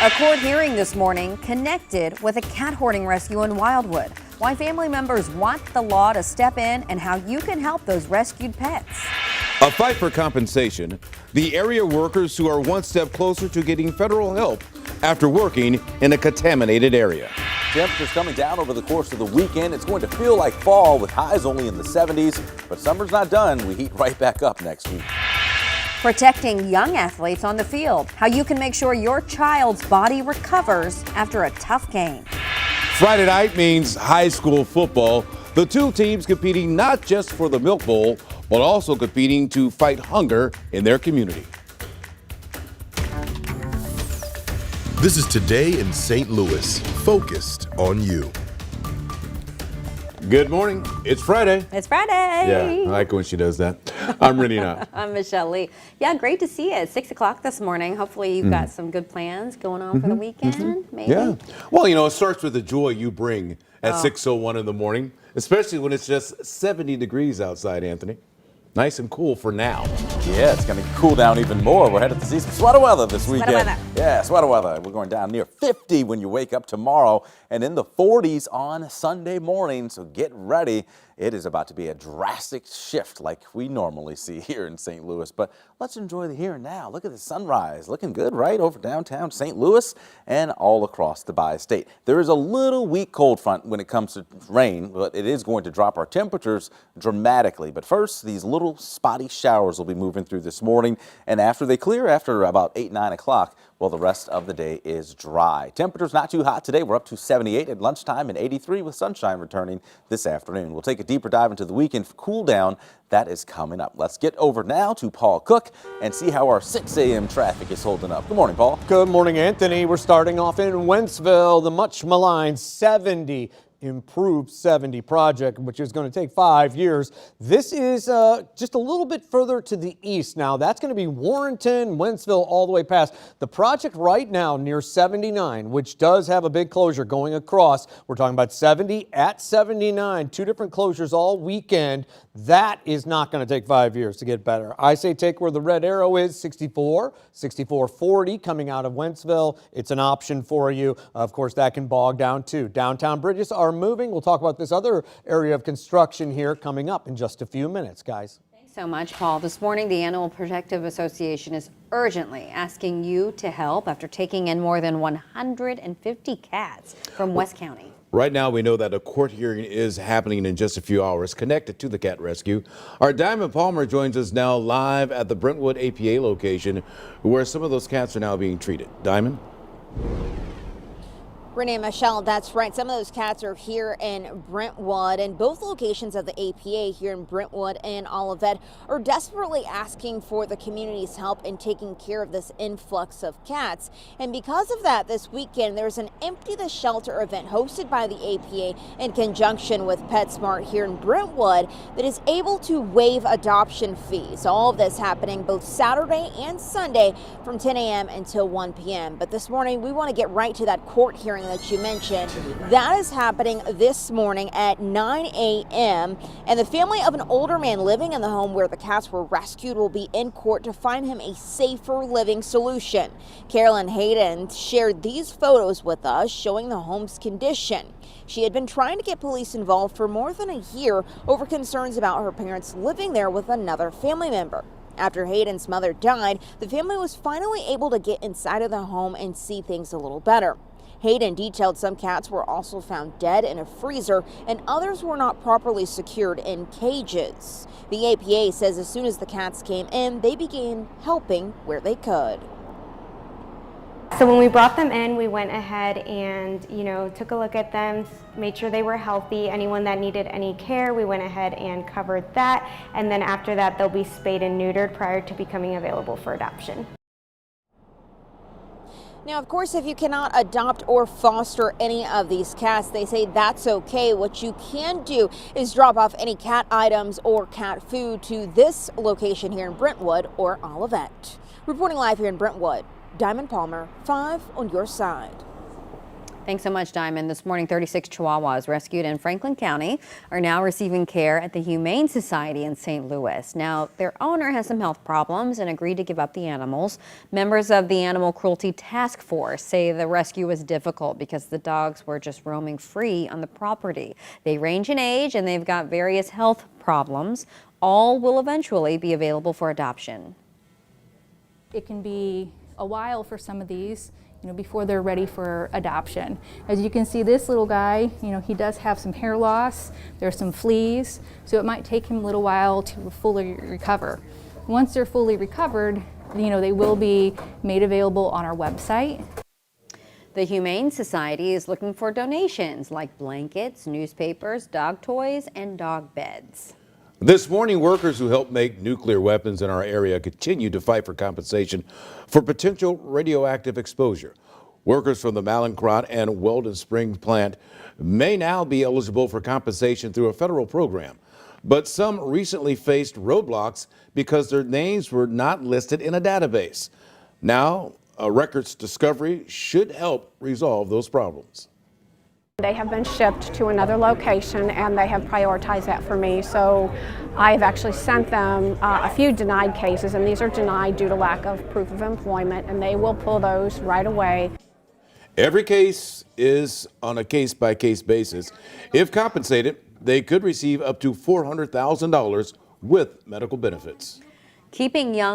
A court hearing this morning connected with a cat hoarding rescue in Wildwood. Why family members want the law to step in and how you can help those rescued pets. A fight for compensation. The area workers who are one step closer to getting federal help after working in a contaminated area. Temperatures coming down over the course of the weekend. It's going to feel like fall with highs only in the 70s, but summer's not done. We heat right back up next week. Protecting young athletes on the field. How you can make sure your child's body recovers after a tough game. Friday night means high school football. The two teams competing not just for the Milk Bowl, but also competing to fight hunger in their community. This is Today in St. Louis, focused on you. Good morning. It's Friday. It's Friday. Yeah, I like when she does that. I'm Rennie Knott. I'm Michelle Lee. Yeah, great to see you. It's 6 o'clock this morning. Hopefully you've got some good plans going on for the weekend, maybe. Yeah. Well, you know, it starts with the joy you bring at 6:01 in the morning, especially when it's just 70 degrees outside, Anthony. Nice and cool for now. Yeah, it's going to cool down even more. We're headed to see some sweater weather this weekend. Weather. Yeah, sweater weather. We're going down near 50 when you wake up tomorrow and in the 40s on Sunday morning. So get ready. It is about to be a drastic shift like we normally see here in St. Louis. But let's enjoy the here and now. Look at the sunrise. Looking good, right? Over downtown St. Louis and all across the bi-state. There is a little weak cold front when it comes to rain, but it is going to drop our temperatures dramatically. But first, these little spotty showers will be moving through this morning. And after they clear, after about 8, 9 o'clock, well, the rest of the day is dry. Temperatures not too hot today. We're up to 78 at lunchtime and 83 with sunshine returning this afternoon. We'll take a deeper dive into the weekend cool down that is coming up. Let's get over now to Paul Cook and see how our 6 a.m. traffic is holding up. Good morning, Paul. Good morning, Anthony. We're starting off in Wentzville, the much maligned 70. Improved 70 project, which is going to take 5 years. This is just a little bit further to the east now. That's going to be Warrenton, Wentzville, all the way past. The project right now near 79, which does have a big closure going across. We're talking about 70 at 79, 2 different closures all weekend. That is not going to take 5 years to get better. I say take where the red arrow is, 64, 6440 coming out of Wentzville. It's an option for you. Of course, that can bog down too. Downtown bridges are moving. We'll talk about this other area of construction here coming up in just a few minutes, guys. Thanks so much, Paul. This morning, the Animal Protective Association is urgently asking you to help after taking in more than 150 cats from West County. Right now, we know that a court hearing is happening in just a few hours connected to the cat rescue. Our Diamond Palmer joins us now live at the Brentwood APA location where some of those cats are now being treated. Diamond? Renee and Michelle, that's right. Some of those cats are here in Brentwood, and both locations of the APA here in Brentwood and Olivet are desperately asking for the community's help in taking care of this influx of cats. And because of that, this weekend there's an Empty the Shelter event hosted by the APA in conjunction with PetSmart here in Brentwood that is able to waive adoption fees. All of this happening both Saturday and Sunday from 10 a.m. until 1 p.m. But this morning we want to get right to that court hearing that you mentioned. That is happening this morning at 9 a.m. and the family of an older man living in the home where the cats were rescued will be in court to find him a safer living solution. Carolyn Haydon shared these photos with us showing the home's condition. She had been trying to get police involved for more than a year over concerns about her parents living there with another family member. After Hayden's mother died, the family was finally able to get inside of the home and see things a little better. Haydon detailed some cats were also found dead in a freezer and others were not properly secured in cages. The APA says as soon as the cats came in, they began helping where they could. So when we brought them in, we went ahead and, took a look at them, made sure they were healthy. Anyone that needed any care, we went ahead and covered that. And then after that, they'll be spayed and neutered prior to becoming available for adoption. Now, of course, if you cannot adopt or foster any of these cats, they say that's okay. What you can do is drop off any cat items or cat food to this location here in Brentwood or Olivet. Reporting live here in Brentwood, Diamond Palmer, 5 on your side. Thanks so much, Diamond. This morning, 36 Chihuahuas rescued in Franklin County are now receiving care at the Humane Society in St. Louis. Now, their owner has some health problems and agreed to give up the animals. Members of the Animal Cruelty Task Force say the rescue was difficult because the dogs were just roaming free on the property. They range in age and they've got various health problems. All will eventually be available for adoption. It can be a while for some of these, before they're ready for adoption. As you can see, this little guy, he does have some hair loss. There's some fleas, so it might take him a little while to fully recover. Once they're fully recovered, they will be made available on our website. The Humane Society is looking for donations like blankets, newspapers, dog toys, and dog beds. This morning, workers who help make nuclear weapons in our area continue to fight for compensation for potential radioactive exposure. Workers from the Mallinckrodt and Weldon Springs plant may now be eligible for compensation through a federal program, but some recently faced roadblocks because their names were not listed in a database. Now, a records discovery should help resolve those problems. They have been shipped to another location and they have prioritized that for me. So I've actually sent them a few denied cases, and these are denied due to lack of proof of employment, and they will pull those right away. Every case is on a case-by-case basis. If compensated, they could receive up to $400,000 with medical benefits. Keeping young